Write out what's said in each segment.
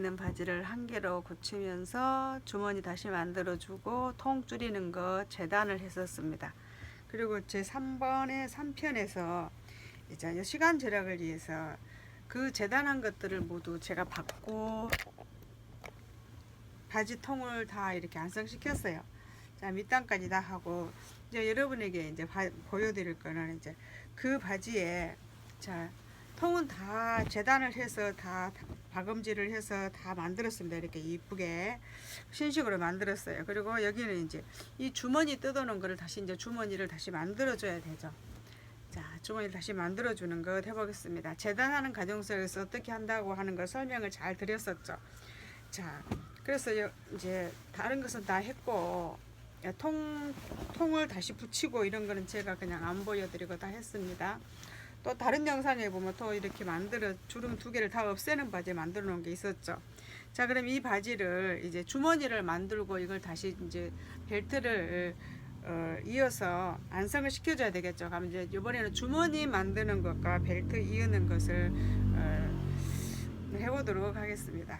있는 바지를 한 개로 고치면서 주머니 다시 만들어주고 통 줄이는 거 재단을 했었습니다. 그리고 제 3번의 3편에서 이제 시간 절약을 위해서 그 재단한 것들을 모두 제가 받고 바지 통을 다 이렇게 완성시켰어요. 자, 밑단까지 다 하고 이제 여러분에게 이제 보여드릴 거는 이제 그 바지에 자 통은 다 재단을 해서 다 박음질을 해서 다 만들었습니다. 이렇게 이쁘게 신식으로 만들었어요. 그리고 여기는 이제 이 주머니 뜯어놓은 거를 다시 이제 주머니를 다시 만들어 줘야 되죠. 자, 주머니를 다시 만들어 주는 것 해보겠습니다. 재단하는 과정 속에서 어떻게 한다고 하는 걸 설명을 잘 드렸었죠. 자, 그래서 이제 다른 것은 다 했고 통을 다시 붙이고 이런 거는 제가 그냥 안 보여드리고 다 했습니다. 또 다른 영상에 보면 또 이렇게 주름 두 개를 다 없애는 바지 만들어 놓은 게 있었죠. 자, 그럼 이 바지를 이제 주머니를 만들고 이걸 다시 이제 벨트를 이어서 완성을 시켜줘야 되겠죠. 그럼 이제 이번에는 주머니 만드는 것과 벨트 이으는 것을 해보도록 하겠습니다.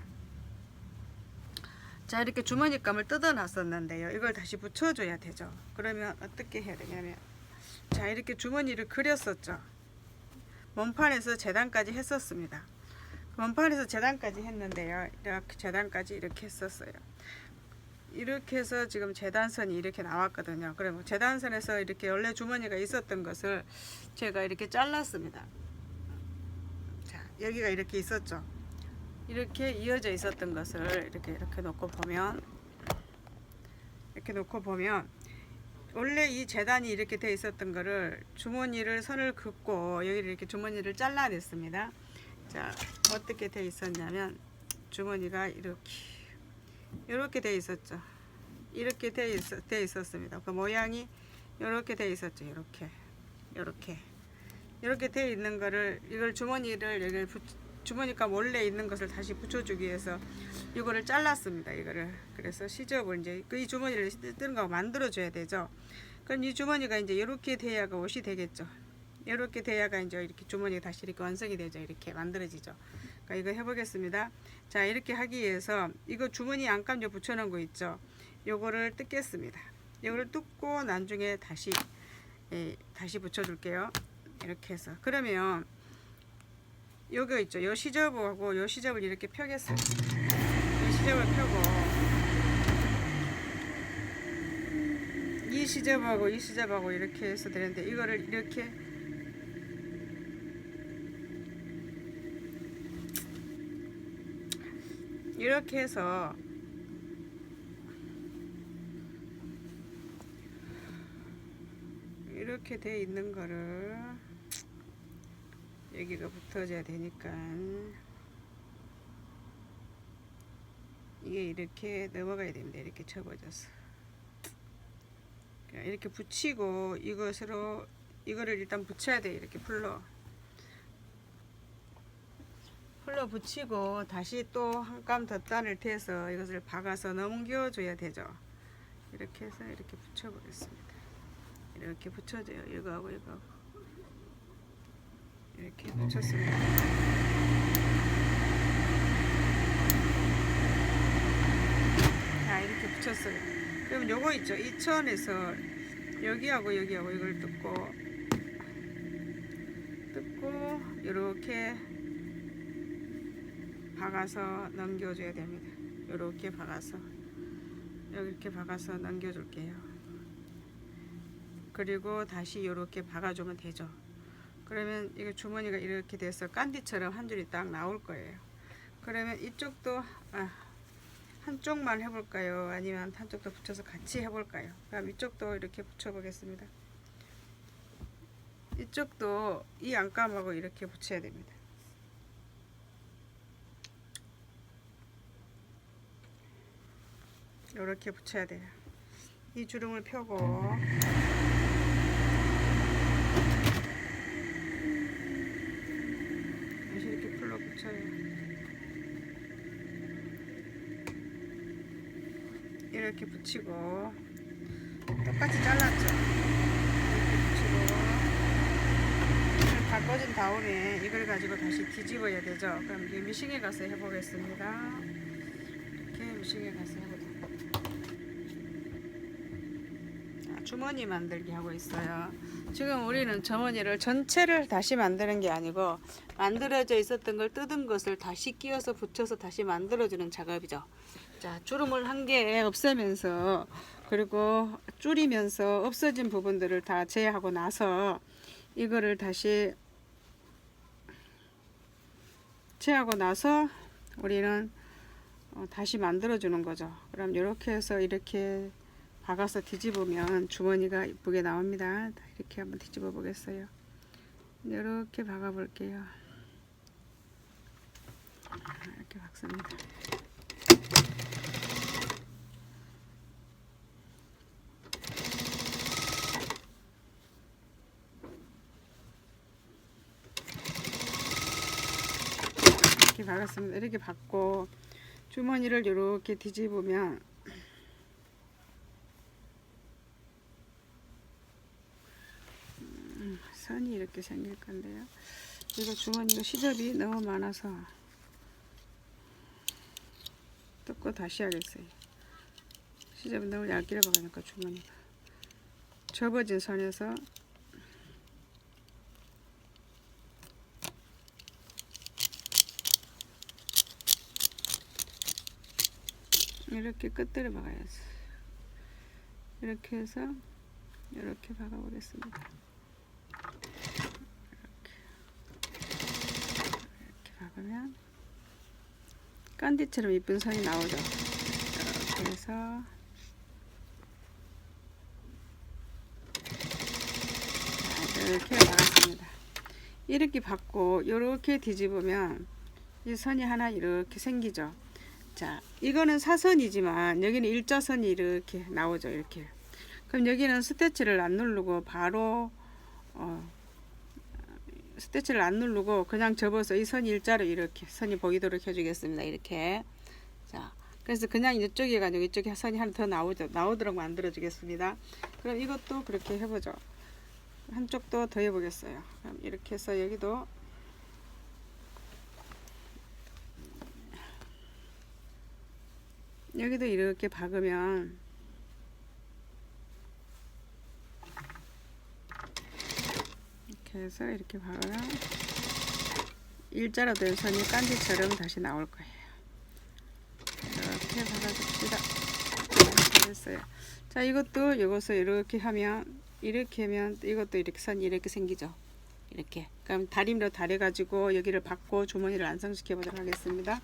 자, 이렇게 주머니감을 뜯어 놨었는데요. 이걸 다시 붙여줘야 되죠. 그러면 어떻게 해야 되냐면, 자, 이렇게 주머니를 그렸었죠. 원판에서 재단까지 했었습니다. 원판에서 재단까지 했는데요. 이렇게 재단까지 이렇게 했었어요. 이렇게 해서 지금 재단선이 이렇게 나왔거든요. 그러면 재단선에서 이렇게 원래 주머니가 있었던 것을 제가 이렇게 잘랐습니다. 자, 여기가 이렇게 있었죠. 이렇게 이어져 있었던 것을 이렇게 놓고 보면 원래 이 재단이 이렇게 돼 있었던 거를 주머니를 선을 긋고 여기를 이렇게 주머니를 잘라냈습니다. 자, 어떻게 돼 있었냐면 주머니가 이렇게 돼 있었죠. 이렇게 돼 있었습니다. 그 모양이 이렇게 돼 있었죠. 이렇게 돼 있는 거를 이걸 주머니를 여기 주머니감 원래 있는 것을 다시 붙여주기 위해서 이거를 잘랐습니다. 이거를 그래서 시접을 이제 이 주머니를 뜯는 거 만들어 줘야 되죠. 그럼 이 주머니가 이제 이렇게 돼야가 옷이 되겠죠. 이렇게 돼야가 이제 이렇게 주머니가 다시 이렇게 완성이 되죠. 이렇게 만들어지죠. 그러니까 이거 해보겠습니다. 자, 이렇게 하기 위해서 이거 주머니 안감 붙여놓은 거 있죠. 요거를 뜯겠습니다. 이거를 뜯고 나중에 다시 붙여줄게요. 이렇게 해서 그러면 요거 있죠. 요 시접하고 요 시접을 이렇게 펴겠어요. 이 시접을 펴고 이 시접하고 이 시접하고 이렇게 해서 되는데 이거를 이렇게 해서 이렇게 돼 있는 거를 여기가 붙어져야 되니까 이게 이렇게 넘어가야 됩니다. 이렇게 접어져서 이렇게 붙이고 이거를 일단 붙여야 돼요. 이렇게 풀로 붙이고 다시 또 한 감 덧단을 대서 이것을 박아서 넘겨줘야 되죠. 이렇게 해서 이렇게 붙여보겠습니다. 이렇게 붙여줘요. 이거하고 이렇게 붙였습니다. 자, 이렇게 붙였어요. 그럼 요거 있죠. 이 천에서 여기하고 이걸 뜯고 이렇게 박아서 넘겨줘야 됩니다. 이렇게 박아서 이렇게 박아서 넘겨줄게요. 그리고 다시 이렇게 박아주면 되죠. 그러면 이거 주머니가 이렇게 돼서 깐디처럼 한 줄이 딱 나올 거예요. 그러면 이쪽도 한쪽만 해볼까요? 아니면 한쪽도 붙여서 같이 해볼까요? 그럼 이쪽도 이렇게 붙여보겠습니다. 이쪽도 이 안감하고 이렇게 붙여야 됩니다. 이렇게 붙여야 돼요. 이 주름을 펴고 다시 이렇게 풀로 붙여요. 이렇게 붙이고 똑같이 잘랐죠. 이렇게 붙이고 바꿔진 다음에 이걸 가지고 다시 뒤집어야 되죠. 그럼 이게 미싱에 가서 해보겠습니다. 이렇게 미싱에 가서 해보도록. 주머니 만들기 하고 있어요. 지금 우리는 주머니를 전체를 다시 만드는 게 아니고 만들어져 있었던 걸 뜯은 것을 다시 끼워서 붙여서 다시 만들어주는 작업이죠. 자, 주름을 한 개 없애면서 그리고 줄이면서 없어진 부분들을 다 제하고 나서 이거를 다시 제하고 나서 우리는 다시 만들어 주는 거죠. 그럼 이렇게 해서 이렇게 박아서 뒤집으면 주머니가 이쁘게 나옵니다. 이렇게 한번 뒤집어 보겠어요. 이렇게 박아 볼게요. 이렇게 박습니다. 이렇게 박았습니다. 이렇게 박고 주머니를 이렇게 뒤집으면 선이 이렇게 생길 건데요. 이거 주머니가 시접이 너무 많아서 뜯고 다시 하겠어요. 시접은 너무 얇게 박으니까 주머니가 접어진 선에서 이렇게 끝대를 박아야지. 이렇게 해서 이렇게 박아 보겠습니다. 이렇게 박으면 깐디처럼 이쁜 선이 나오죠. 이렇게 해서 이렇게 박았습니다. 이렇게 박고 이렇게 뒤집으면 이 선이 하나 이렇게 생기죠. 자, 이거는 사선이지만 여기는 일자선이 이렇게 나오죠. 이렇게. 그럼 여기는 스티치를 안 누르고 바로 스티치를 안 누르고 그냥 접어서 이 선이 일자로 이렇게 선이 보이도록 해주겠습니다. 이렇게. 자, 그래서 그냥 이쪽에 가지고 이쪽에 선이 하나 더 나오죠. 나오도록 만들어 주겠습니다. 그럼 이것도 그렇게 해보죠. 한쪽도 더 해보겠어요. 그럼 이렇게 해서 여기도 이렇게 박으면 이렇게 해서 이렇게 박으면 일자로 된 선이 깐지처럼 다시 나올 거예요. 이렇게 박아줍시다. 됐어요. 자, 이것도 이것을 이렇게 하면 이것도 이렇게 선이 이렇게 생기죠. 이렇게. 그럼 다리미로 다려가지고 여기를 박고 주머니를 완성시켜 보도록 하겠습니다.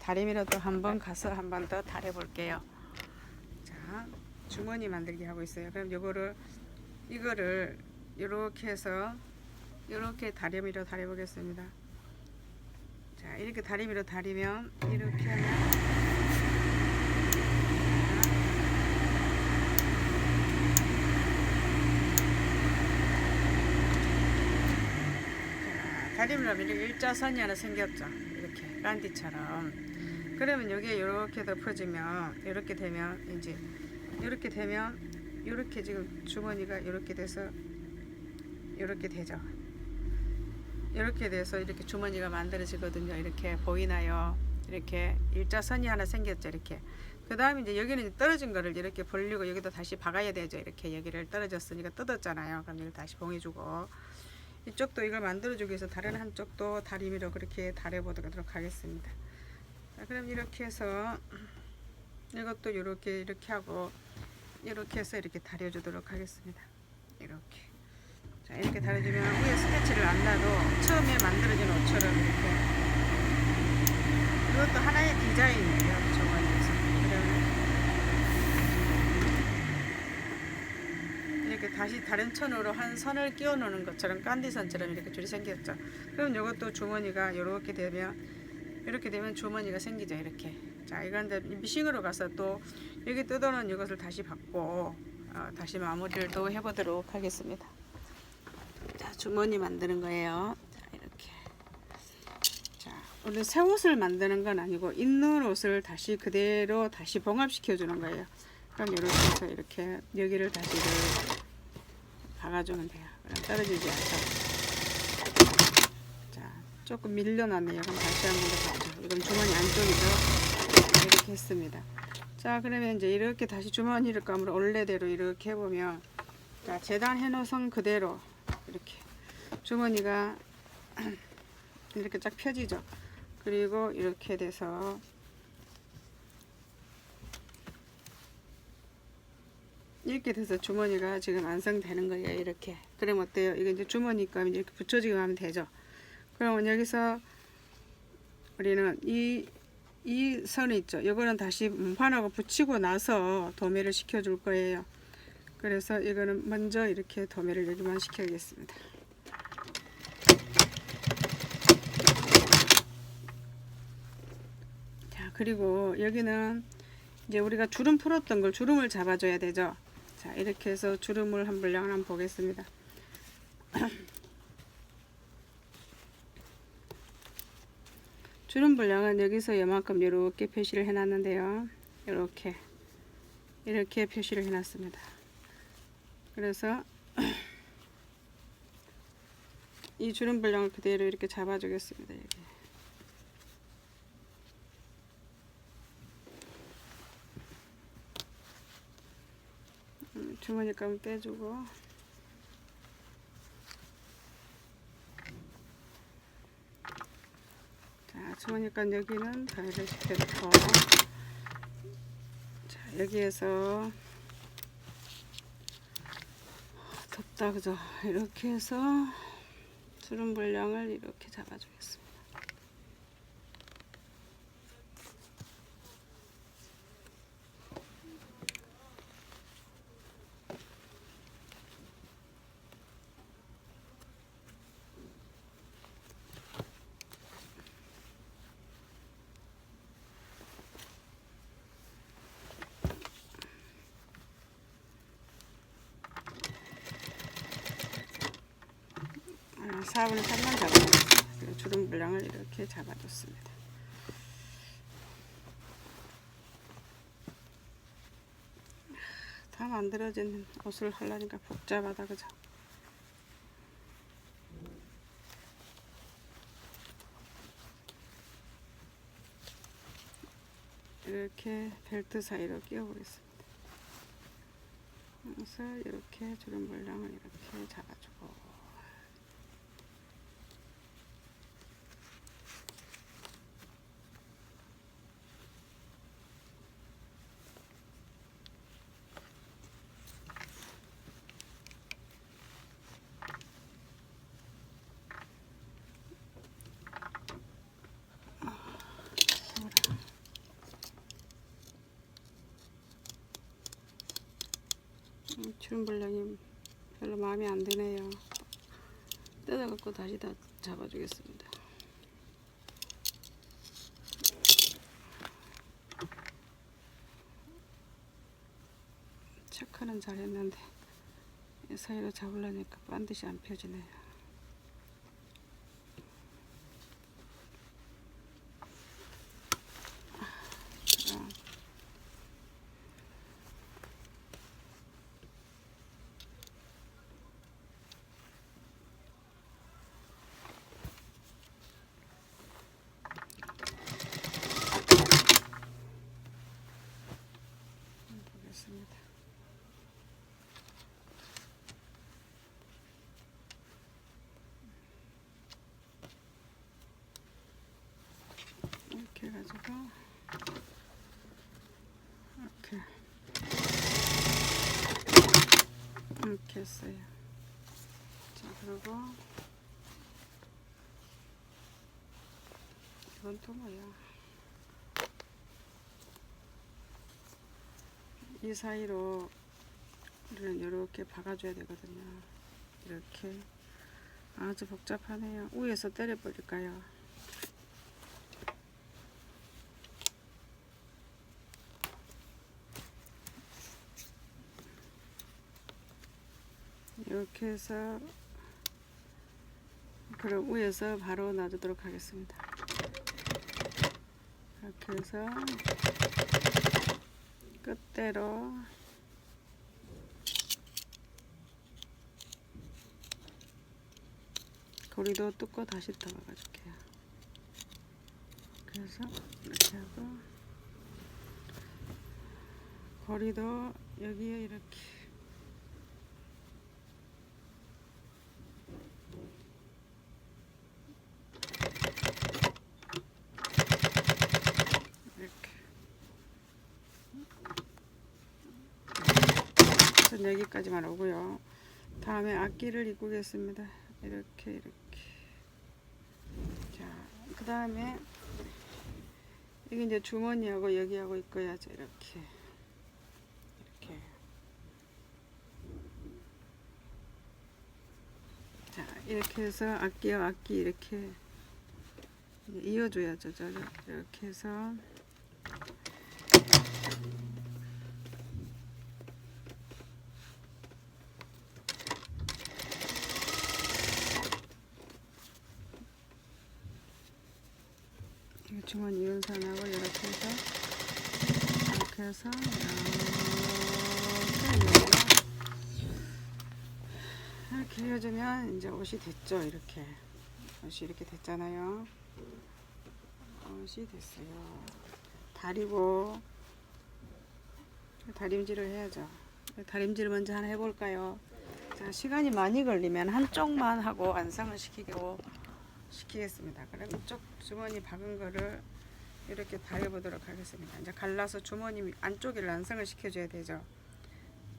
다리미로 또 한번 가서 한 번 더 다려 볼게요. 자, 주머니 만들기 하고 있어요. 그럼 이거를 이렇게 해서 이렇게 다리미로 다려 보겠습니다. 자, 이렇게 다리미로 다리면 이렇게 하면 다리미로 하면 이렇게 일자선이 하나 생겼죠. 이렇게 란디처럼. 그러면 여기에 이렇게 덮어지면 이렇게 되면 이제 이렇게 되면 이렇게 지금 주머니가 이렇게 돼서 이렇게 되죠. 이렇게 돼서 이렇게 주머니가 만들어지거든요. 이렇게 보이나요? 이렇게 일자선이 하나 생겼죠. 이렇게. 그 다음에 이제 여기는 떨어진 거를 이렇게 벌리고 여기도 다시 박아야 되죠. 이렇게 여기를 떨어졌으니까 뜯었잖아요. 그럼 이걸 다시 봉해주고 이쪽도 이걸 만들어주기 위해서 다른 한쪽도 다리미로 그렇게 다려보도록 하겠습니다. 자, 그럼 이렇게 해서 이것도 이렇게 하고 이렇게 해서 이렇게 다려주도록 하겠습니다. 이렇게. 자, 이렇게 다려주면 위에 스티치를 안 놔도 처음에 만들어진 옷처럼 이렇게. 이것도 하나의 디자인이에요. 저거에서. 이렇게 다시 다른 천으로 한 선을 끼워 놓는 것처럼 깐디선처럼 이렇게 줄이 생겼죠. 그럼 이것도 주머니가 이렇게 되면 주머니가 생기죠. 이렇게. 자, 이건 이제 미싱으로 가서 또 여기 뜯어놓은 이것을 다시 받고 다시 마무리를 또 해보도록 하겠습니다. 자, 주머니 만드는 거예요. 자, 이렇게. 자, 오늘 새 옷을 만드는 건 아니고 있는 옷을 다시 그대로 다시 봉합시켜 주는 거예요. 그럼 이렇게 해서 이렇게 여기를 다시 박아주면 돼요. 그럼 떨어지지 않죠. 조금 밀려났네요. 그럼 다시 한 번 더 봤죠. 이건 주머니 안쪽이죠. 이렇게 했습니다. 자, 그러면 이제 이렇게 다시 주머니를 감으로 원래대로 이렇게 해보면, 자, 재단 해놓은 그대로 이렇게 주머니가 이렇게 쫙 펴지죠. 그리고 이렇게 돼서 이렇게 돼서 주머니가 지금 완성되는 거예요. 이렇게. 그럼 어때요? 이거 이제 주머니감이 이렇게 붙여지게 하면 되죠. 그러면 여기서 우리는 이 선이 있죠. 이거는 다시 판하고 붙이고 나서 도매를 시켜 줄 거예요. 그래서 이거는 먼저 이렇게 도매를 여기만 시켜야겠습니다. 자, 그리고 여기는 이제 우리가 주름 풀었던 걸 주름을 잡아줘야 되죠. 자, 이렇게 해서 주름을 한 분량을 한번 보겠습니다. 주름 분량은 여기서 이만큼 이렇게 표시를 해놨는데요. 이렇게 표시를 해놨습니다. 그래서 이 주름 분량을 그대로 이렇게 잡아주겠습니다. 여기. 주머니감을 빼주고, 자, 주머니감 여기는 가위를 시켜놓고, 자, 여기에서 덥다 그죠? 이렇게 해서 주름 분량을 이렇게 잡아주겠습니다. 아, 4분의 3만 잡아줬습니다. 주름 분량을 이렇게 잡아줬습니다. 다 만들어진 옷을 하려니까 복잡하다 그죠? 이렇게 벨트 사이로 끼워 보겠습니다. 그래서 이렇게 주름 분량을 이렇게 잡아주고, 주름 분량이 별로 마음에 안 드네요. 뜯어갖고 다시 다 잡아주겠습니다. 체크는 잘했는데 이 사이로 잡으려니까 반드시 안 펴지네요. 보겠습니다. 이렇게 해가지고 이렇게 했어요. 자, 그리고 이건 또 뭐야? 이 사이로 우리는 이렇게 박아줘야 되거든요. 이렇게. 아주 복잡하네요. 위에서 때려버릴까요? 이렇게 해서, 그럼 위에서 바로 놔두도록 하겠습니다. 이렇게 해서 끝대로 고리도 뜯고 다시 더 박아줄게요. 그래서 이렇게 하고 고리도 여기에 이렇게 우선 여기까지만 오고요. 다음에 앞길을 입구겠습니다. 이렇게 자, 그 다음에 여기 이제 주머니하고 여기하고 입고야죠. 이렇게 자, 이렇게 해서 앞뒤와 앞뒤 이렇게 이어줘야죠. 이렇게 해서 주머니 연산하고 이렇게 해서 이렇게 이어주면 이제 옷이 됐죠. 이렇게 옷이 이렇게 됐잖아요. 옷이 됐어요. 다리고 다림질을 해야죠. 다림질을 먼저 하나 해볼까요? 자, 시간이 많이 걸리면 한쪽만 하고 완성을 시키겠습니다. 그럼 이쪽 주머니 박은 거를 이렇게 다려보도록 하겠습니다. 이제 갈라서 주머니 안쪽을 완성을 시켜줘야 되죠.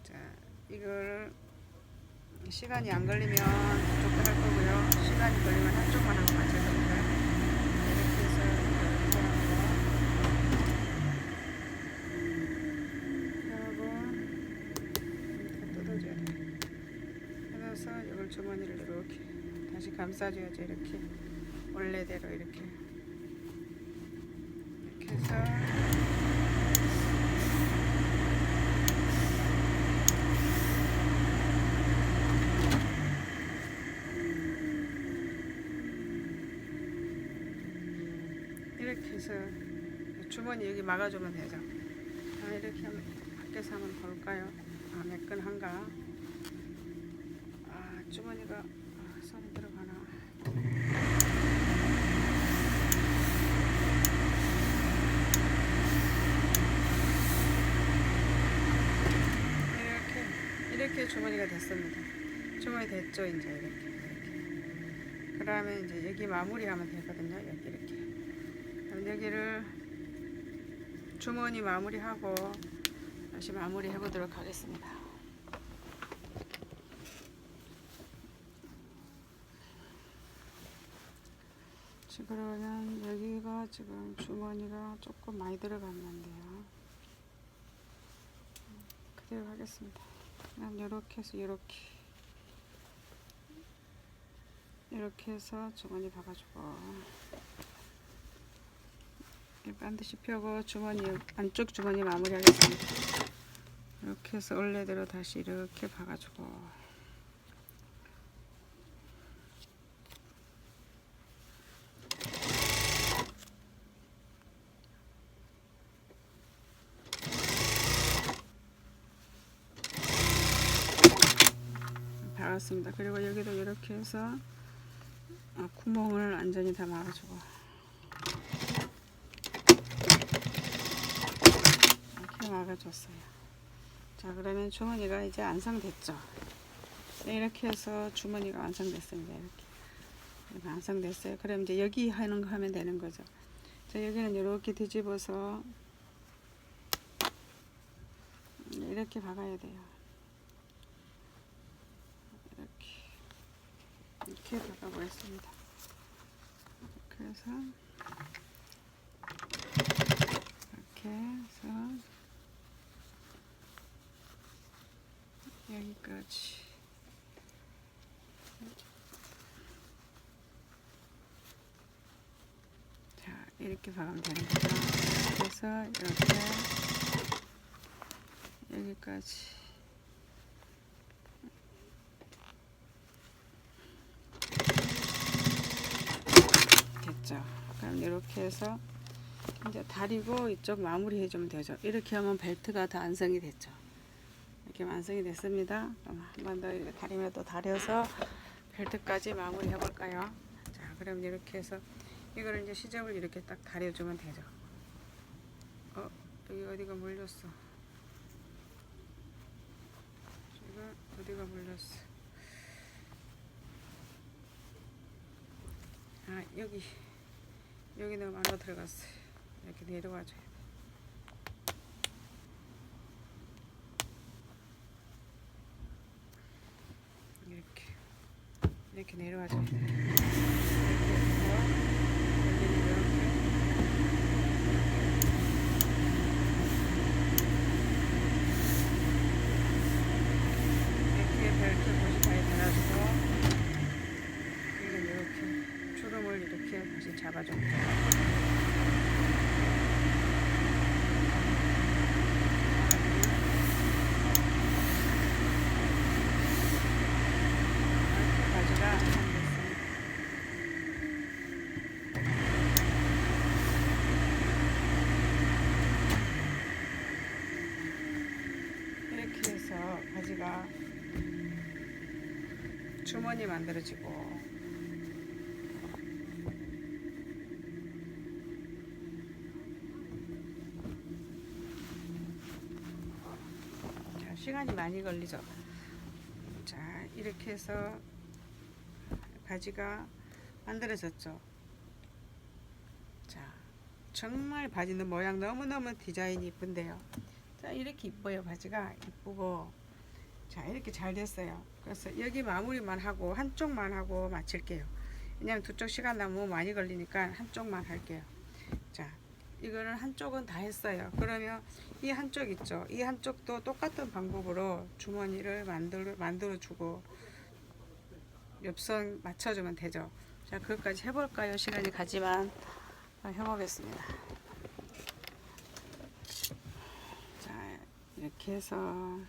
자, 이걸 시간이 안 걸리면 이쪽도 할 거고요. 시간이 걸리면 한쪽만 하고 같이 할 겁니다. 이렇게 해서 이렇게 하고 뜯어줘야 돼요. 뜯어서 이걸 주머니를 이렇게 다시 감싸줘야죠. 이렇게 원래대로 이렇게 해서 이렇게 해서 주머니 여기 막아주면 되죠. 이렇게 하면 밖에서 한번 볼까요? 매끈한가? 주머니가 손이 들어가나? 이렇게 주머니가 됐습니다. 주머니 됐죠, 이제 이렇게. 그 다음에 이제 여기 마무리하면 되거든요. 여기 이렇게. 그럼 여기를 주머니 마무리하고 다시 마무리해 보도록 하겠습니다. 그러면 여기가 지금 주머니가 조금 많이 들어갔는데요. 그대로 하겠습니다. 그냥 이렇게 해서 이렇게 해서 주머니 박아주고 반드시 펴고 주머니 안쪽 주머니 마무리하겠습니다. 이렇게 해서 원래대로 다시 이렇게 박아주고 박았습니다. 그리고 여기도 이렇게 해서 구멍을 완전히 다 막아주고 이렇게 막아줬어요. 자, 그러면 주머니가 이제 완성됐죠. 이렇게 해서 주머니가 완성됐습니다. 이렇게 완성됐어요. 그럼 이제 여기 하는 거 하면 되는 거죠. 자, 여기는 이렇게 뒤집어서 이렇게 박아야 돼요. 이렇게 박아보겠습니다. 그래서 이렇게 해서 여기까지 자, 이렇게 박으면 되는 거죠. 그래서 이렇게 여기까지 됐죠. 그럼 이렇게 해서 이제 다리고 이쪽 마무리 해주면 되죠. 이렇게 하면 벨트가 다 완성이 됐죠. 이렇게 완성이 됐습니다. 그럼 한 번 더 다리면 또 다려서 벨트까지 마무리 해볼까요? 자, 그럼 이렇게 해서 이거를 이제 시접을 이렇게 딱 다려주면 되죠. 여기 어디가 물렸어? 지금 어디가 물렸어? 아, 여기 너무 안으로 들어갔어요. 이렇게 내려와줘요. 이렇게 내려와줘야 돼요. 이렇게 해서 이렇게 벨트 고시타에 달아주고, 여기는 이렇게 주름을 이렇게 다시 잡아줍니다. 이렇게 해서 바지가 주머니 만들어지고, 자, 시간이 많이 걸리죠. 자, 이렇게 해서 바지가 만들어졌죠. 자, 정말 바지는 모양 너무너무 디자인이 이쁜데요. 자, 이렇게 이뻐요. 바지가 이쁘고, 자, 이렇게 잘 됐어요. 그래서 여기 마무리만 하고 한쪽만 하고 마칠게요. 왜냐면 두 쪽 시간 너무 많이 걸리니까 한쪽만 할게요. 자, 이거는 한쪽은 다 했어요. 그러면 이 한쪽 있죠. 이 한쪽도 똑같은 방법으로 주머니를 만들어 주고 옆선 맞춰주면 되죠. 자, 그것까지 해볼까요? 시간이 가지만 해보겠습니다. 자, 이렇게 해서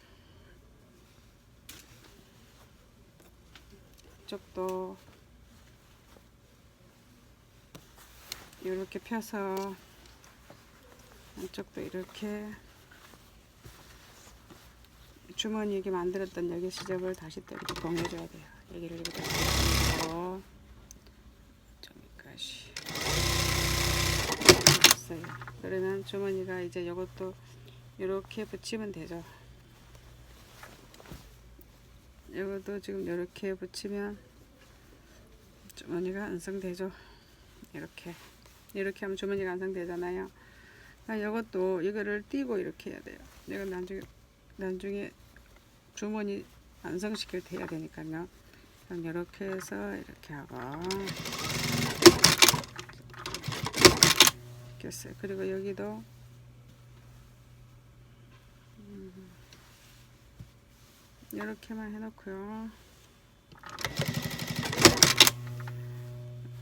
이쪽도 이렇게 펴서 이쪽도 이렇게 주머니 여기 만들었던 여기 시접을 다시 또 이렇게 봉해줘야 돼요. 여기를 이렇게 봉해주고 저기까지 됐어요. 그러면 주머니가 이제 이것도 이렇게 붙이면 되죠. 이것도 지금 이렇게 붙이면 주머니가 완성되죠. 이렇게 하면 주머니가 완성되잖아요. 이것도 이거를 띄고 이렇게 해야 돼요. 내가 나중에 주머니 완성시킬 때 해야 되니까요. 그럼 이렇게 해서 이렇게 하고 꼈어요. 그리고 여기도 이렇게만 해놓고요.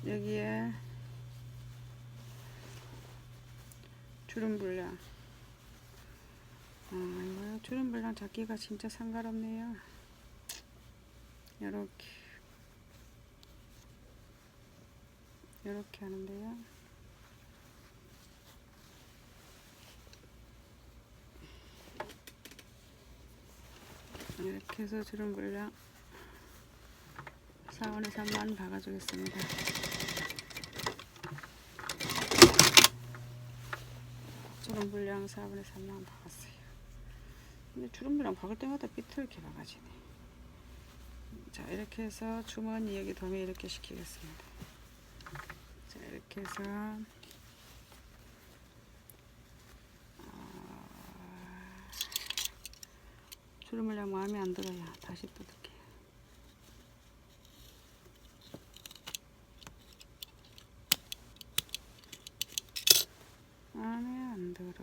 여기에 주름 분량, 주름 분량 잡기가 진짜 상관없네요. 이렇게 하는데요. 이렇게 해서 주름 분량 4분의 3만 박아주겠습니다. 주름 분량 4분의 3만 박았어요. 근데 주름 분량 박을 때마다 삐뚤게 박아지네. 자, 이렇게 해서 주머니 여기 도매 이렇게 시키겠습니다. 자, 이렇게 해서 주름 분량 마음에 안 들어요. 다시 뜯을게요. 마음에 안 들어.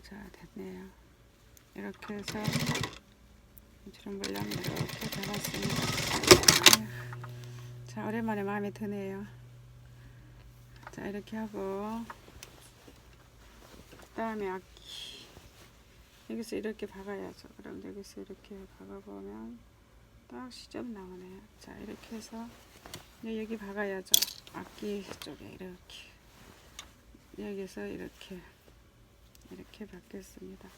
자, 됐네요. 이렇게 해서 주름 분량 이렇게 잡았습니다. 자, 오랜만에 마음에 드네요. 자, 이렇게 하고 그 다음에 악기 여기서 이렇게 박아야죠. 그럼 여기서 이렇게 박아보면 딱 시접 나오네요. 자, 이렇게 해서 여기 박아야죠. 악기 쪽에 이렇게 여기서 이렇게 박겠습니다.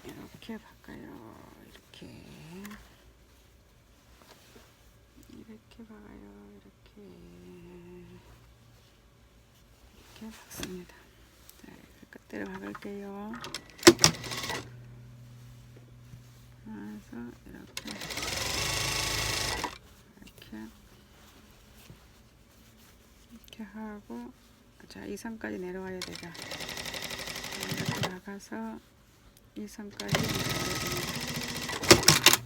이렇게 바꿔요. 이렇게 이렇게 박아요. 이렇게 박습니다. 자, 끝대로 박을게요. 그래서 이렇게 하고, 자, 이 선까지 내려와야 되죠. 이렇게 박아서 이 선까지 내려와야 됩니다.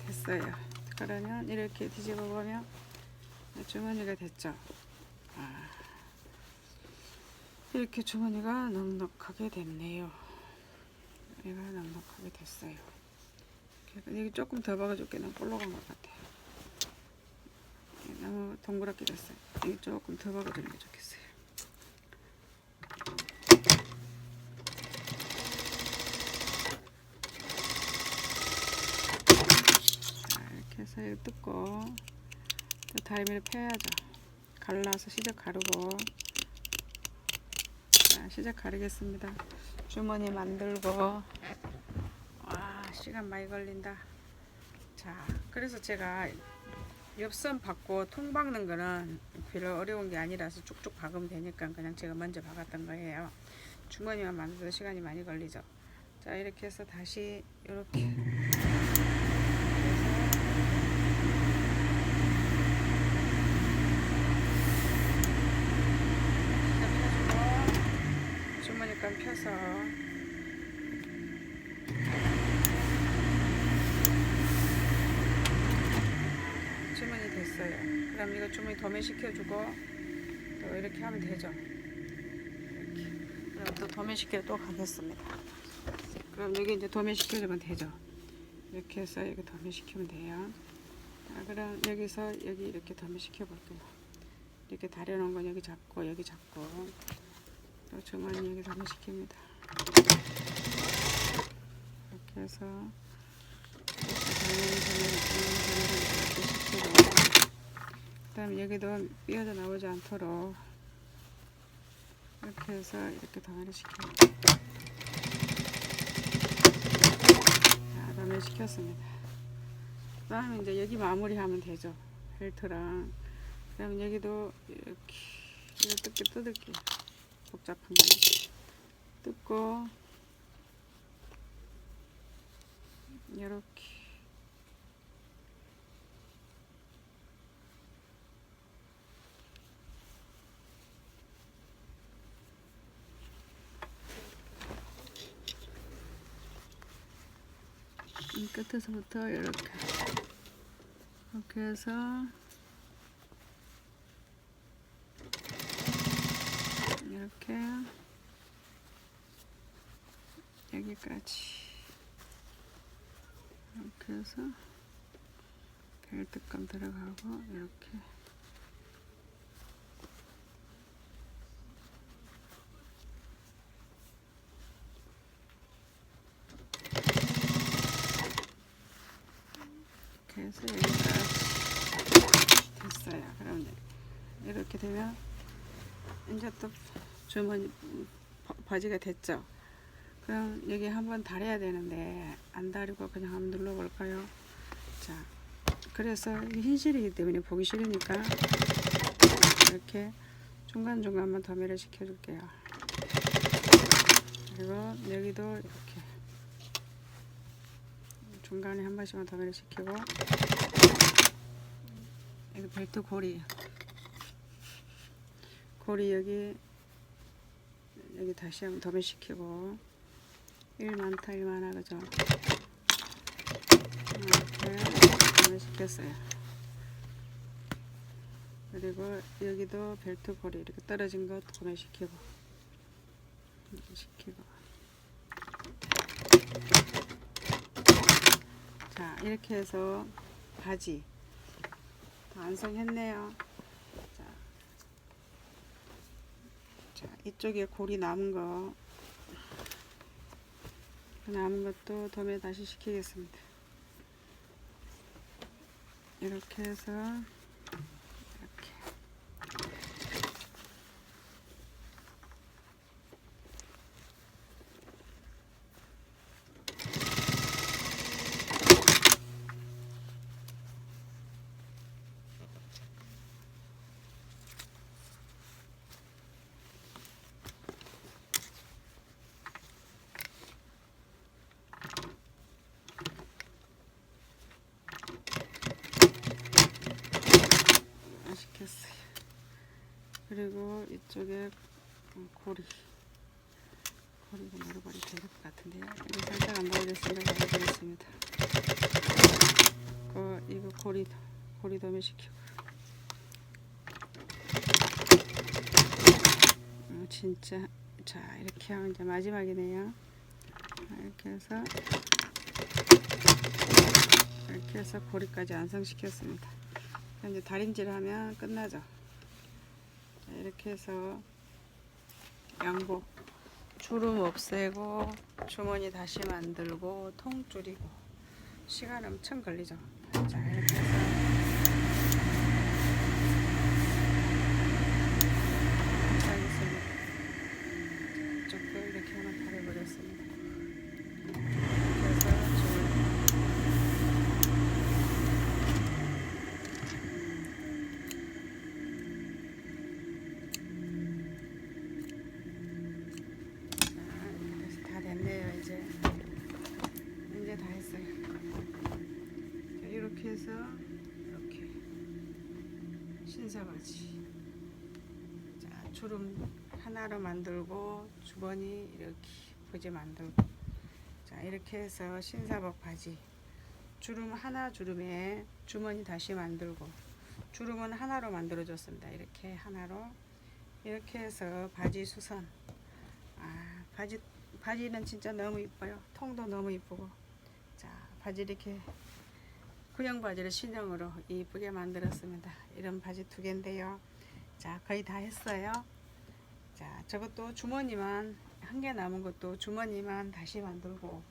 됐어요. 그러면 이렇게 뒤집어 보면 주머니가 됐죠. 이렇게 주머니가 넉넉하게 됐네요. 얘가 넉넉하게 됐어요. 여기 조금 더 박아줄게. 너무 볼록한 것 같아요. 너무 동그랗게 됐어요. 여기 조금 더 박아주는 게 좋겠어요. 자, 이렇게 해서 이거 뜯고 다리미를 패야죠. 갈라서 시접 가르고. 자, 시접 가르겠습니다. 주머니 만들고. 와, 시간 많이 걸린다. 자, 그래서 제가 옆선 박고 통 박는 거는 별로 어려운 게 아니라서 쭉쭉 박으면 되니까 그냥 제가 먼저 박았던 거예요. 주머니만 만들어도 시간이 많이 걸리죠. 자, 이렇게 해서 다시 이렇게 주머니감 펴서 주머니 됐어요. 그럼 이거 주머니 도매시켜주고 또 이렇게 하면 되죠. 이렇게. 그럼 또 도매시켜 또 가겠습니다. 그럼 여기 이제 도매시켜주면 되죠. 이렇게 해서 여기 도매시키면 돼요. 자, 그럼 여기서 여기 이렇게 도매시켜 볼게요. 이렇게 다려놓은 건 여기 잡고 여기 잡고 또 주머니 여기 도매시킵니다. 이렇게 해서 그 다음에 여기도 삐어져 나오지 않도록 이렇게 해서 이렇게 도매를 시켜요. 자, 도매를 시켰습니다. 그 다음에 이제 여기 마무리하면 되죠. 벨트랑. 그 다음에 여기도 이렇게 뜯을게요. 복잡한 거 뜯고 이렇게 이 끝에서부터 이렇게 해서 이렇게 여기까지 이렇게 해서 벨트감 들어가고 이렇게 해서 여기까지 됐어요. 그럼 이렇게 되면 이제 또 주머니 바지가 됐죠. 그럼 여기 한번 다려야 되는데 안 다리고 그냥 한번 눌러 볼까요? 자, 그래서 흰실이기 때문에 보기 싫으니까 이렇게 중간중간만 도매를 시켜 줄게요. 그리고 여기도 이렇게 중간에 한 번씩만 도매를 시키고 여기 벨트 고리 여기 다시 한번 도매시키고 일 많다 일 많아 그죠? 이렇게 도매시켰어요. 그리고 여기도 벨트 고리 이렇게 떨어진 거 도매시키고 자, 이렇게 해서 바지 다 완성했네요. 자, 이쪽에 고리 남은 것도 도매 다시 시키겠습니다. 이렇게 해서 이렇게 그리고 이쪽에 고리가 머리발이 될 것 같은데요. 이거 살짝 안 보여줬으니까 보여드리겠습니다. 이거 고리 도매시키고 진짜 자 이렇게 하면 이제 마지막이네요. 이렇게 해서 고리까지 완성시켰습니다. 이제 다림질을 하면 끝나죠. 자, 이렇게 해서 양복 주름 없애고 주머니 다시 만들고 통 줄이고 시간 엄청 걸리죠. 자 이렇게 해서 조금 이렇게 하면 다 해버렸습니다. 이제 다 했어요. 자, 이렇게 해서 이렇게 신사바지. 자, 주름 하나로 만들고 주머니 이렇게 보지 만들고. 자, 이렇게 해서 신사복 바지. 주름 하나 주름에 주머니 다시 만들고 주름은 하나로 만들어 줬습니다. 이렇게 하나로 이렇게 해서 바지 수선. 바지는 진짜 너무 이뻐요. 통도 너무 이쁘고. 자, 바지 이렇게 구형 바지를 신형으로 이쁘게 만들었습니다. 이런 바지 2개인데요. 자, 거의 다 했어요. 자, 저것도 주머니만 한 개 남은 것도 주머니만 다시 만들고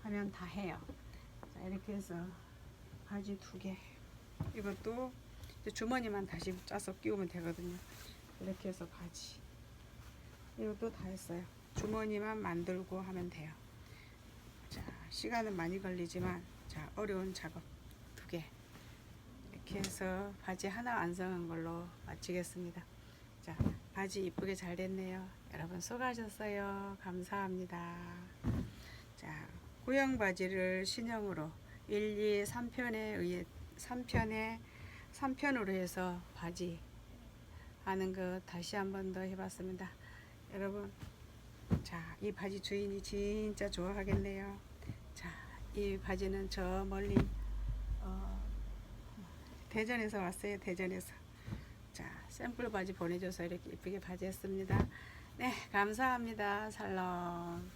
하면 다 해요. 자, 이렇게 해서 바지 2개. 이것도 이제 주머니만 다시 짜서 끼우면 되거든요. 이렇게 해서 바지. 이것도 다 했어요. 주머니만 만들고 하면 돼요. 자, 시간은 많이 걸리지만 자, 어려운 작업 2개 이렇게 해서 바지 하나 완성한 걸로 마치겠습니다. 자, 바지 이쁘게 잘 됐네요. 여러분 수고하셨어요. 감사합니다. 자, 구형 바지를 신형으로 1, 2, 3편으로 해서 바지 하는 거 다시 한 번 더 해봤습니다. 여러분, 자, 이 바지 주인이 진짜 좋아하겠네요. 자, 이 바지는 저 멀리 대전에서 왔어요. 대전에서. 자, 샘플 바지 보내줘서 이렇게 예쁘게 바지 했습니다. 네, 감사합니다. 살롬.